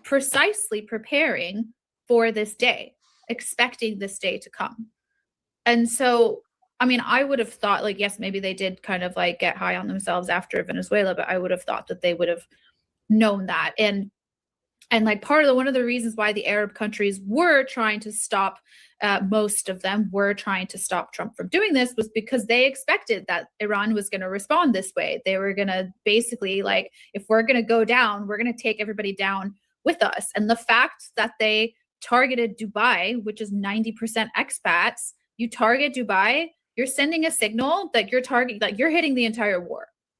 precisely preparing for this day, expecting this day to come. And so, I mean, I would have thought like, yes, maybe they did kind of like get high on themselves after Venezuela, but I would have thought that they would have known that. And like one of the reasons why the Arab countries were trying to stop, most of them were trying to stop Trump from doing this was because they expected that Iran was going to respond this way. They were going to basically like, if we're going to go down, we're going to take everybody down with us. And the fact that they targeted Dubai, which is 90% expats, you target Dubai, you're sending a signal that you're hitting the entire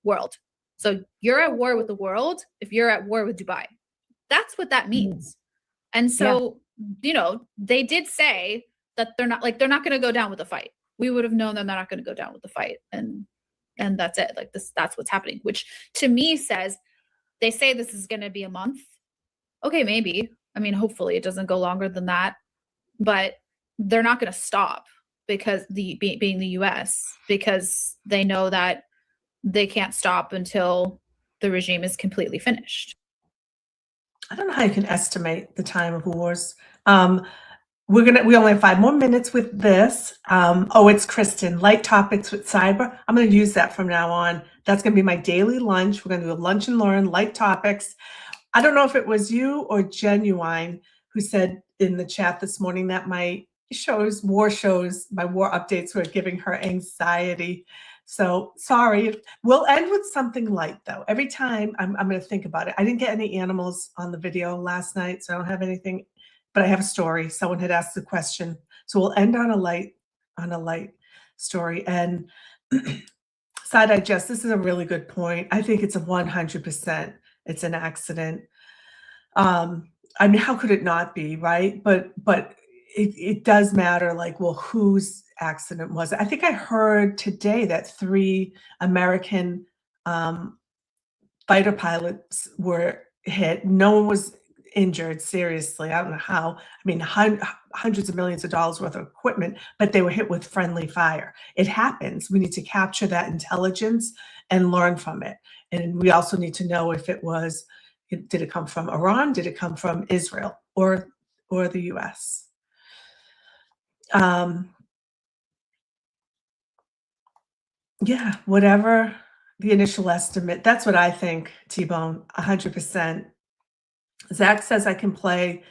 world. So you're at war with the world if you're at war with Dubai. That's what that means. And so, they did say that they're not going to go down with the fight. We would have known that they're not going to go down with the fight. And that's it. Like that's what's happening, which to me says they say this is going to be a month. Okay, maybe. I mean, hopefully it doesn't go longer than that, but they're not going to stop because being the US, because they know that they can't stop until the regime is completely finished. I don't know how you can estimate the time of wars. We only have 5 more minutes with this. It's Kristen, light topics with cyber. I'm going to use that from now on. That's going to be my daily lunch. We're going to do a lunch and learn, light topics. I don't know if it was you or Genuine who said in the chat this morning that my war updates were giving her anxiety. So sorry. We'll end with something light though. Every time I'm going to think about it. I didn't get any animals on the video last night, so I don't have anything, but I have a story. Someone had asked the question. So we'll end on a light story. And Side Digest, this is a really good point. I think it's 100%. It's an accident. I mean, how could it not be, right? But it does matter, like, well, whose accident was it? I think I heard today that 3 American fighter pilots were hit. No one was injured seriously. I don't know how. I mean, hundreds of millions of dollars worth of equipment, but they were hit with friendly fire. It happens. We need to capture that intelligence and learn from it. And we also need to know if did it come from Iran? Did it come from Israel or the US? Yeah, whatever the initial estimate. That's what I think, T-Bone, 100%. Zach says I can play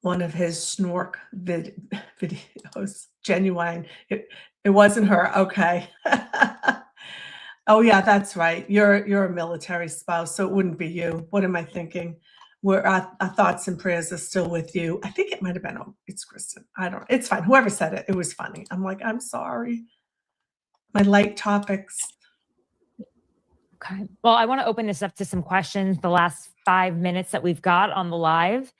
one of his snork videos. Genuine. It wasn't her. Okay. Oh yeah, that's right. You're a military spouse, so it wouldn't be you. What am I thinking? Our thoughts and prayers are still with you. I think it might have been, oh, it's Kristen. I don't. It's fine. Whoever said it, it was funny. I'm like, I'm sorry. My light topics. Okay. Well, I want to open this up to some questions. The last 5 minutes that we've got on the live.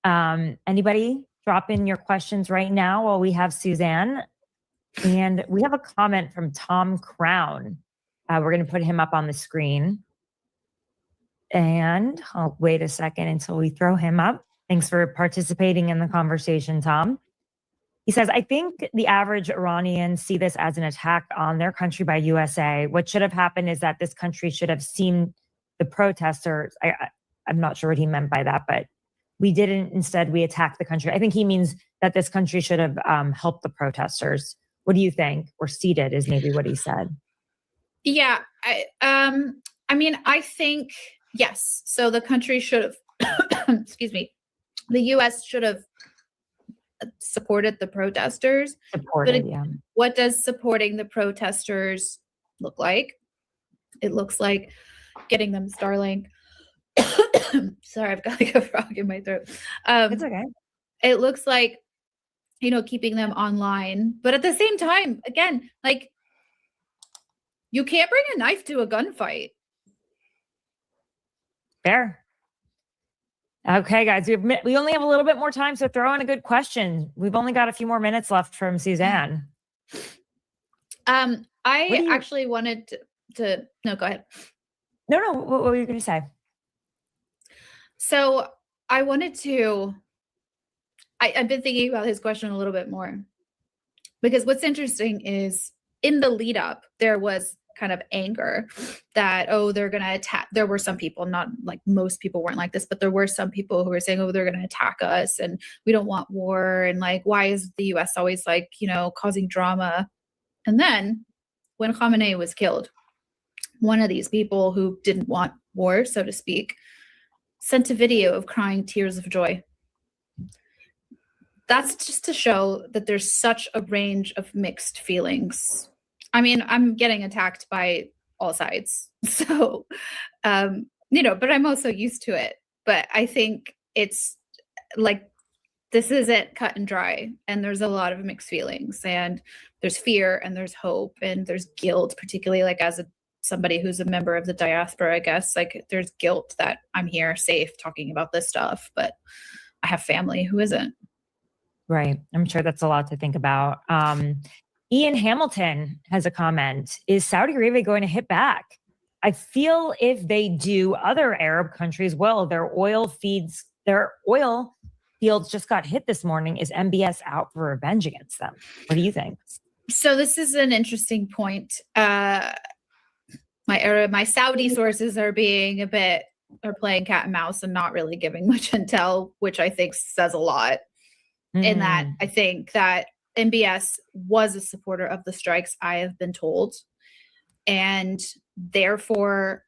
Anybody drop in your questions right now while we have Suzanne. And we have a comment from Tom Crown. We're going to put him up on the screen. And I'll wait a second until we throw him up. Thanks for participating in the conversation, Tom. He says, I think the average Iranians see this as an attack on their country by USA. What should have happened is that this country should have seen the protesters. I'm not sure what he meant by that, but we didn't. Instead, we attacked the country. I think he means that this country should have helped the protesters. What do you think? Or seated is maybe what he said. Yeah. I mean, I think, yes. So the country should have, excuse me, the US should have supported the protesters. Supported, yeah. What does supporting the protesters look like? It looks like getting them Starlink. Sorry, I've got like a frog in my throat. It's okay. It looks like, you know, keeping them online. But at the same time, again, like, you can't bring a knife to a gunfight. Fair. Okay, guys, we only have a little bit more time, so throw in a good question. We've only got a few more minutes left from Suzanne. I actually wanted to no, go ahead. No, what were you going to say? So I wanted to, I've been thinking about his question a little bit more, because what's interesting is in the lead up, there was kind of anger that, oh, they're going to attack. There were some people, not like most people weren't like this, but there were some people who were saying, oh, they're going to attack us and we don't want war. And like, why is the US always like, you know, causing drama? And then when Khamenei was killed, one of these people who didn't want war, so to speak, sent a video of crying tears of joy. That's just to show that there's such a range of mixed feelings. I mean, I'm getting attacked by all sides. So, you know, but I'm also used to it. But I think it's like, this isn't cut and dry. And there's a lot of mixed feelings. And there's fear and there's hope and there's guilt, particularly like as somebody who's a member of the diaspora, I guess. Like there's guilt that I'm here safe talking about this stuff, but I have family who isn't. Right. I'm sure that's a lot to think about. Ian Hamilton has a comment. Is Saudi Arabia going to hit back? I feel if they do, other Arab countries will. Their oil fields just got hit this morning. Is MBS out for revenge against them? What do you think? So this is an interesting point. My Saudi sources are playing cat and mouse and not really giving much intel, which I think says a lot. In that I think that MBS was a supporter of the strikes, I have been told. And therefore,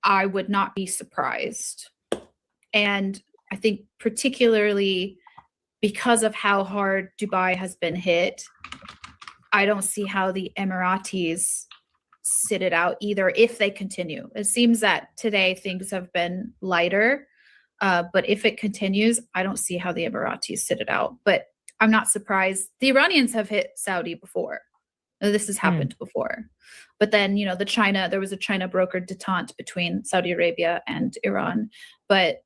I would not be surprised. And I think particularly because of how hard Dubai has been hit, I don't see how the Emiratis sit it out either if they continue. It seems that today things have been lighter. But if it continues, I don't see how the Emiratis sit it out. But I'm not surprised. The Iranians have hit Saudi before. This has happened before. But then, you know, there was a China brokered detente between Saudi Arabia and Iran. But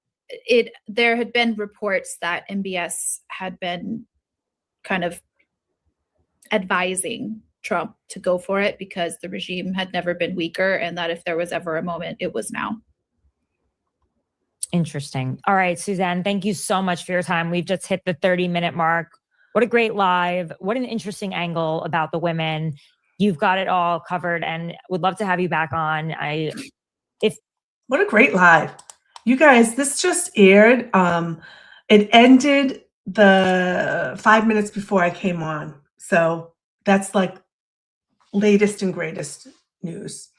there had been reports that MBS had been kind of advising Trump to go for it because the regime had never been weaker, and that if there was ever a moment, it was now. Interesting. All right, Suzanne, thank you so much for your time. We've just hit the 30-minute mark. What a great live. What an interesting angle about the women. You've got it all covered and would love to have you back on. What a great live. You guys, this just aired. It ended the 5 minutes before I came on. So that's like latest and greatest news.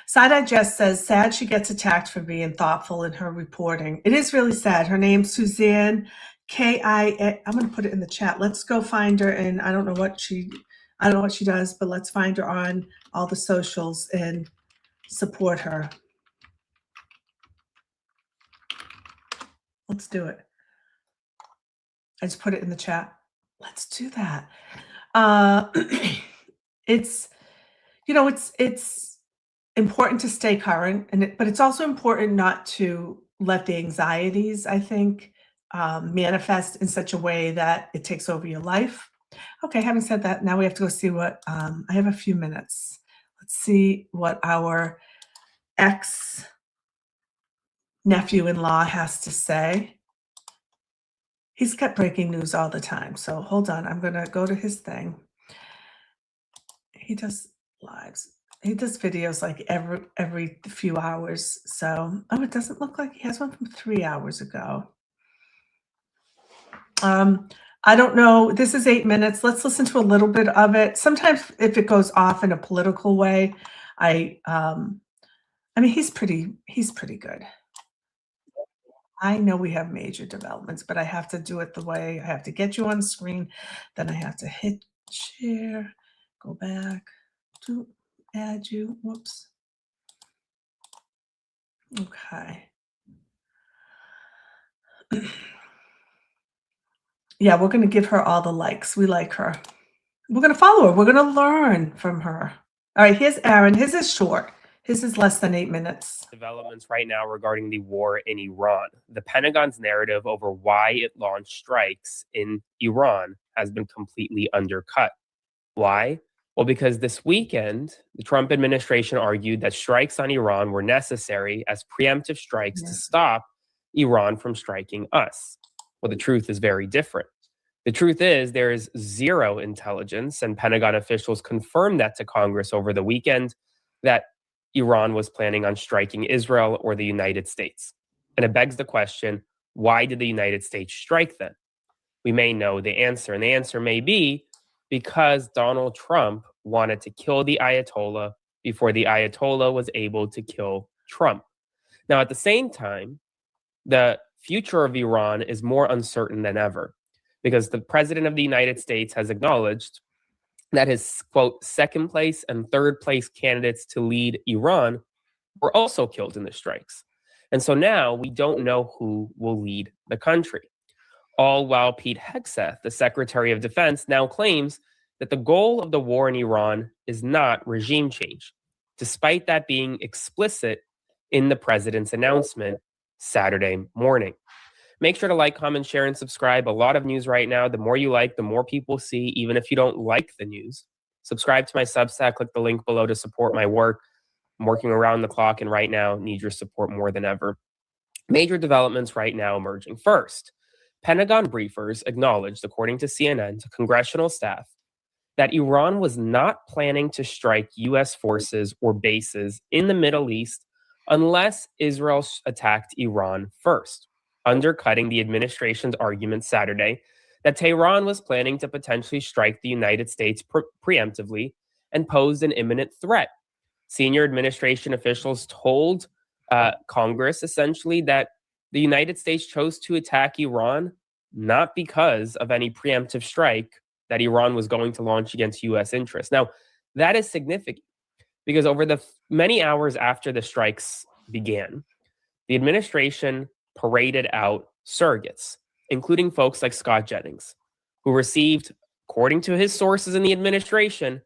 Side-Eye Jess says, sad she gets attacked for being thoughtful in her reporting. It is really sad. Her name's Suzanne K.I. I'm going to put it in the chat. Let's go find her. And I don't know what she does, but let's find her on all the socials and support her. Let's do it. I just put it in the chat. Let's do that. It's, it's important to stay current, but it's also important not to let the anxieties, I think, manifest in such a way that it takes over your life. Okay, having said that, now we have to go see what, I have a few minutes. Let's see what our ex-nephew-in-law has to say. He's got breaking news all the time, so hold on. I'm going to go to his thing. He does lives. He does videos like every few hours. So, it doesn't look like he has one from 3 hours ago. I don't know. This is 8 minutes. Let's listen to a little bit of it. Sometimes if it goes off in a political way, I mean, he's pretty good. I know we have major developments, but I have to do it the way I have to get you on screen. Then I have to hit share, go back to add you. Whoops. Okay. Yeah, we're going to give her all the likes. We like her. We're going to follow her. We're going to learn from her. All right, here's Aaron. His is short. His is less than 8 minutes. Developments right now regarding the war in Iran. The Pentagon's narrative over why it launched strikes in Iran has been completely undercut. Why? Well, because this weekend, the Trump administration argued that strikes on Iran were necessary as preemptive strikes to stop Iran from striking us. Well, the truth is very different. The truth is there is zero intelligence, and Pentagon officials confirmed that to Congress over the weekend, that Iran was planning on striking Israel or the United States. And it begs the question, why did the United States strike then? We may know the answer, and the answer may be because Donald Trump wanted to kill the Ayatollah before the Ayatollah was able to kill Trump. Now, at the same time, the future of Iran is more uncertain than ever because the president of the United States has acknowledged that his, quote, second place and third place candidates to lead Iran were also killed in the strikes. And so now we don't know who will lead the country. All while Pete Hegseth, the Secretary of Defense, now claims that the goal of the war in Iran is not regime change, despite that being explicit in the president's announcement Saturday morning. Make sure to like, comment, share, and subscribe. A lot of news right now. The more you like, the more people see, even if you don't like the news. Subscribe to my Substack. Click the link below to support my work. I'm working around the clock, and right now need your support more than ever. Major developments right now emerging. First, Pentagon briefers acknowledged, according to CNN, to congressional staff, that Iran was not planning to strike U.S. forces or bases in the Middle East unless Israel attacked Iran first, undercutting the administration's argument Saturday that Tehran was planning to potentially strike the United States preemptively and posed an imminent threat. Senior administration officials told Congress essentially that the United States chose to attack Iran not because of any preemptive strike that Iran was going to launch against U.S. interests. Now, that is significant because over the many hours after the strikes began, the administration paraded out surrogates, including folks like Scott Jennings, who received, according to his sources in the administration,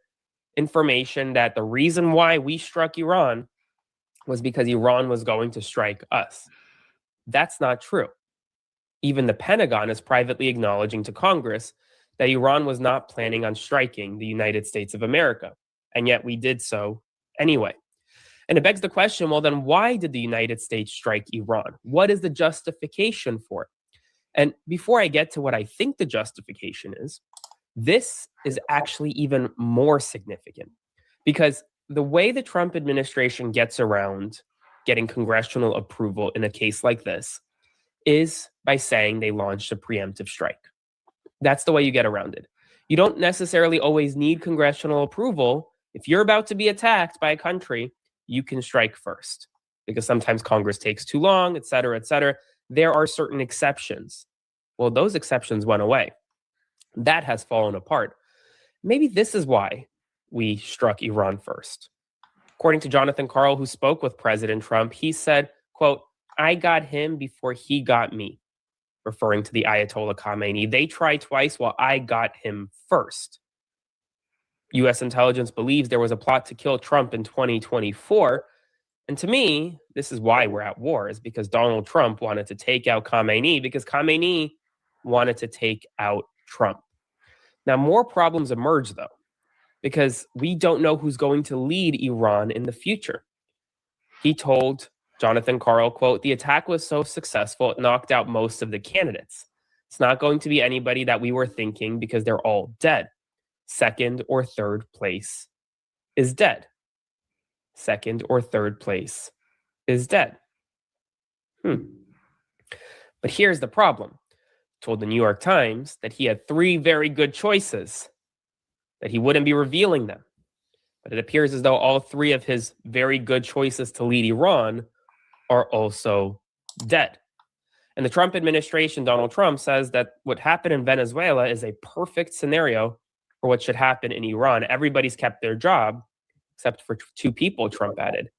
information that the reason why we struck Iran was because Iran was going to strike us. That's not true. Even the Pentagon is privately acknowledging to Congress that Iran was not planning on striking the United States of America, and yet we did so anyway. And it begs the question, well, then why did the United States strike Iran? What is the justification for it? And before I get to what I think the justification is, this is actually even more significant because the way the Trump administration gets around getting congressional approval in a case like this is by saying they launched a preemptive strike. That's the way you get around it. You don't necessarily always need congressional approval. If you're about to be attacked by a country, you can strike first because sometimes Congress takes too long, et cetera, et cetera. There are certain exceptions. Well, those exceptions went away. That has fallen apart. Maybe this is why we struck Iran first. According to Jonathan Karl, who spoke with President Trump, he said, quote, "I got him before he got me," referring to the Ayatollah Khamenei. They tried twice while I got him first. U.S. intelligence believes there was a plot to kill Trump in 2024. And to me, this is why we're at war, is because Donald Trump wanted to take out Khamenei because Khamenei wanted to take out Trump. Now, more problems emerge, though, because we don't know who's going to lead Iran in the future. He told Jonathan Karl, quote, "The attack was so successful, it knocked out most of the candidates. It's not going to be anybody that we were thinking because they're all dead. Second or third place is dead. Second or third place is dead." But here's the problem. He told the New York Times that he had 3 very good choices, that he wouldn't be revealing them. But it appears as though all 3 of his very good choices to lead Iran are also dead. And the Trump administration, Donald Trump, says that what happened in Venezuela is a perfect scenario for what should happen in Iran. Everybody's kept their job, except for 2 people, Trump added.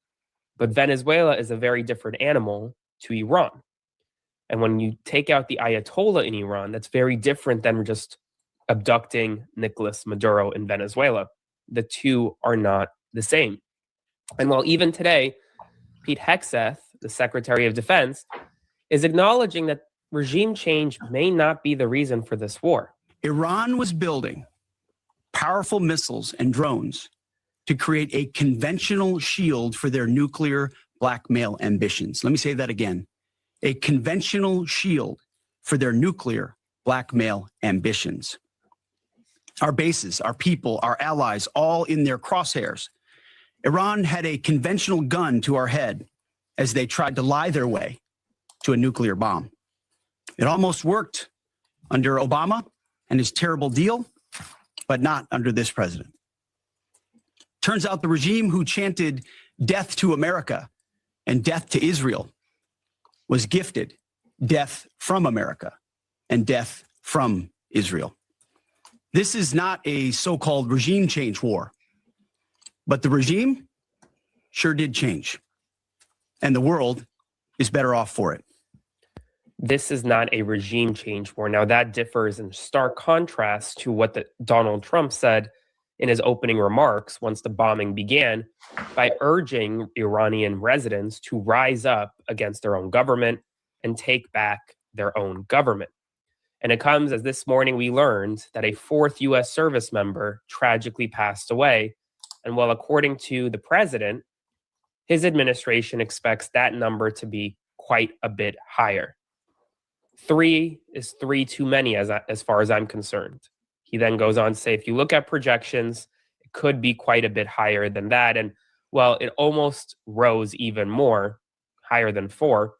But Venezuela is a very different animal to Iran. And when you take out the Ayatollah in Iran, that's very different than just abducting Nicolas Maduro in Venezuela. The 2 are not the same. And while even today, Pete Hegseth, the Secretary of Defense, is acknowledging that regime change may not be the reason for this war. Iran was building powerful missiles and drones to create a conventional shield for their nuclear blackmail ambitions. Let me say that again. A conventional shield for their nuclear blackmail ambitions. Our bases, our people, our allies, all in their crosshairs. Iran had a conventional gun to our head as they tried to lie their way to a nuclear bomb. It almost worked under Obama and his terrible deal, but not under this president. Turns out the regime who chanted death to America and death to Israel was gifted death from America and death from Israel. This is not a so-called regime change war, but the regime sure did change, and the world is better off for it. This is not a regime change war. Now, that differs in stark contrast to what Donald Trump said in his opening remarks once the bombing began, by urging Iranian residents to rise up against their own government and take back their own government. And it comes as this morning we learned that a 4th U.S. service member tragically passed away. And while according to the president, his administration expects that number to be quite a bit higher. 3 is 3 too many as far as I'm concerned. He then goes on to say, if you look at projections, it could be quite a bit higher than that. And well, it almost rose even more, higher than 4,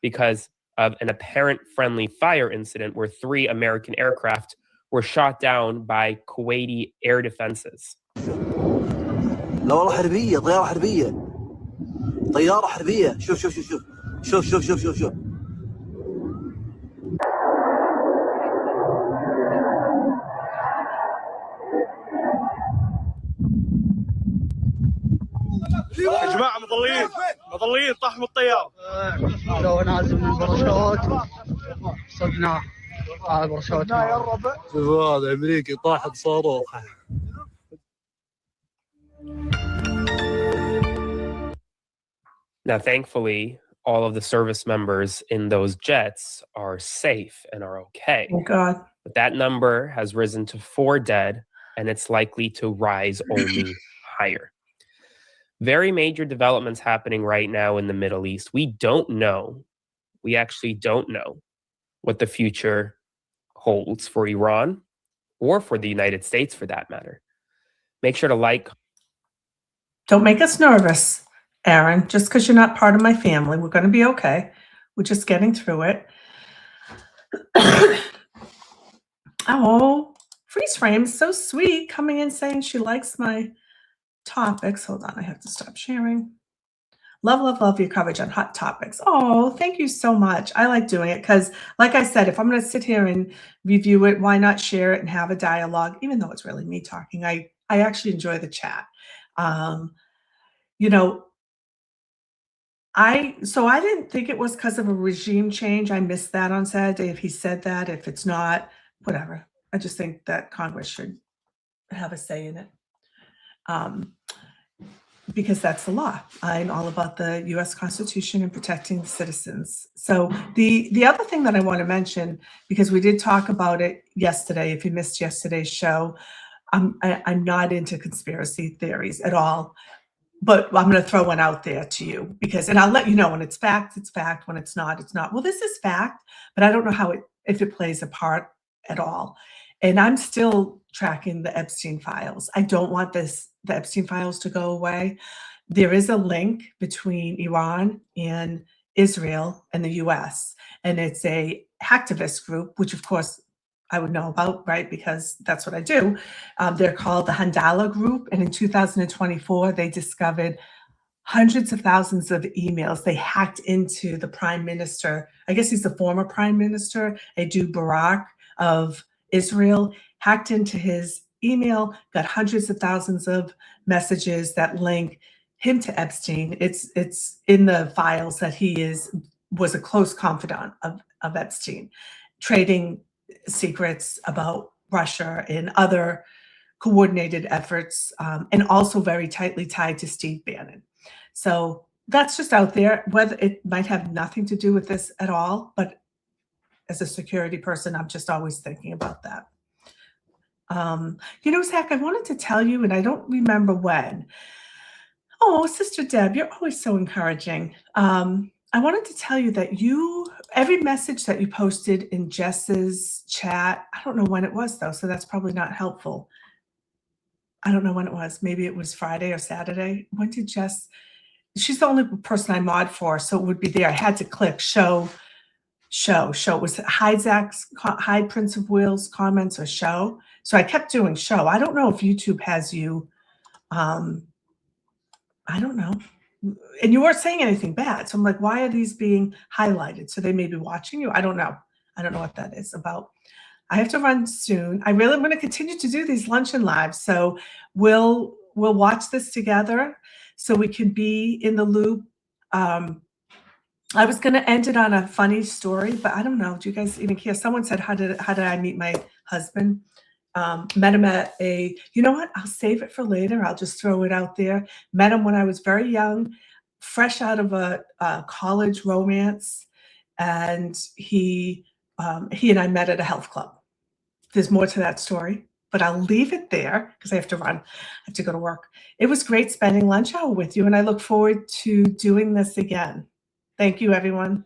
because of an apparent friendly fire incident where 3 American aircraft were shot down by Kuwaiti air defenses. لا والله حربية طيارة حربية طيارة حربية شوف شوف شوف شوف شوف شوف شوف شوف يا جماعة مظلين طاح من الطيارة لو نازل من الباراشوت صدناه على الباراشوت شوف هذا أمريكي طاح بصاروخ. Now, thankfully, all of the service members in those jets are safe and are okay. Oh, God. But that number has risen to 4 dead, and it's likely to rise only higher. Very major developments happening right now in the Middle East. We actually don't know what the future holds for Iran or for the United States for that matter. Make sure to like. Don't make us nervous, Aaron. Just because you're not part of my family, we're going to be okay. We're just getting through it. Oh, freeze frame, so sweet, coming in saying she likes my topics. Hold on, I have to stop sharing. Love, love, love your coverage on hot topics. Oh, thank you so much. I like doing it because, like I said, if I'm going to sit here and review it, why not share it and have a dialogue? Even though it's really me talking, I actually enjoy the chat. You know, I didn't think it was because of a regime change. I missed that on Saturday. If he said that, if it's not, whatever. I just think that Congress should have a say in it. Because that's the law. I'm all about the U.S. Constitution and protecting citizens. So the other thing that I want to mention, because we did talk about it yesterday, if you missed yesterday's show, I'm not into conspiracy theories at all. But I'm going to throw one out there to you and I'll let you know when it's fact, it's fact. When it's not, it's not. Well, this is fact, but I don't know if it plays a part at all. And I'm still tracking the Epstein files. I don't want the Epstein files to go away. There is a link between Iran and Israel and the US, and it's a hacktivist group, which of course I would know about, right? Because that's what I do. They're called the Handala Group. And in 2024, they discovered hundreds of thousands of emails. They hacked into the prime minister. I guess he's the former prime minister, Ehud Barak of Israel, hacked into his email, got hundreds of thousands of messages that link him to Epstein. It's in the files that he was a close confidant of Epstein, trading secrets about Russia and other coordinated efforts, and also very tightly tied to Steve Bannon. So that's just out there. Whether it might have nothing to do with this at all, but as a security person, I'm just always thinking about that. Zach, I wanted to tell you, and I don't remember when. Oh, Sister Deb, you're always so encouraging. I wanted to tell you that every message that you posted in Jess's chat, I don't know when it was though, so that's probably not helpful. I don't know when it was. Maybe it was Friday or Saturday. When did Jess? She's the only person I mod for, so it would be there. I had to click show. It was hide Prince of Wales comments or show. So I kept doing show. I don't know if YouTube has you. I don't know. And you weren't saying anything bad. So I'm like, why are these being highlighted? So they may be watching you. I don't know. I don't know what that is about. I have to run soon. I really am going to continue to do these luncheon lives. So we'll watch this together so we can be in the loop. I was going to end it on a funny story, but I don't know. Do you guys even care? Someone said, how did I meet my husband? Met him at you know what? I'll save it for later. I'll just throw it out there. Met him when I was very young, fresh out of a college romance. And he and I met at a health club. There's more to that story, but I'll leave it there because I have to run. I have to go to work. It was great spending lunch hour with you, and I look forward to doing this again. Thank you, everyone.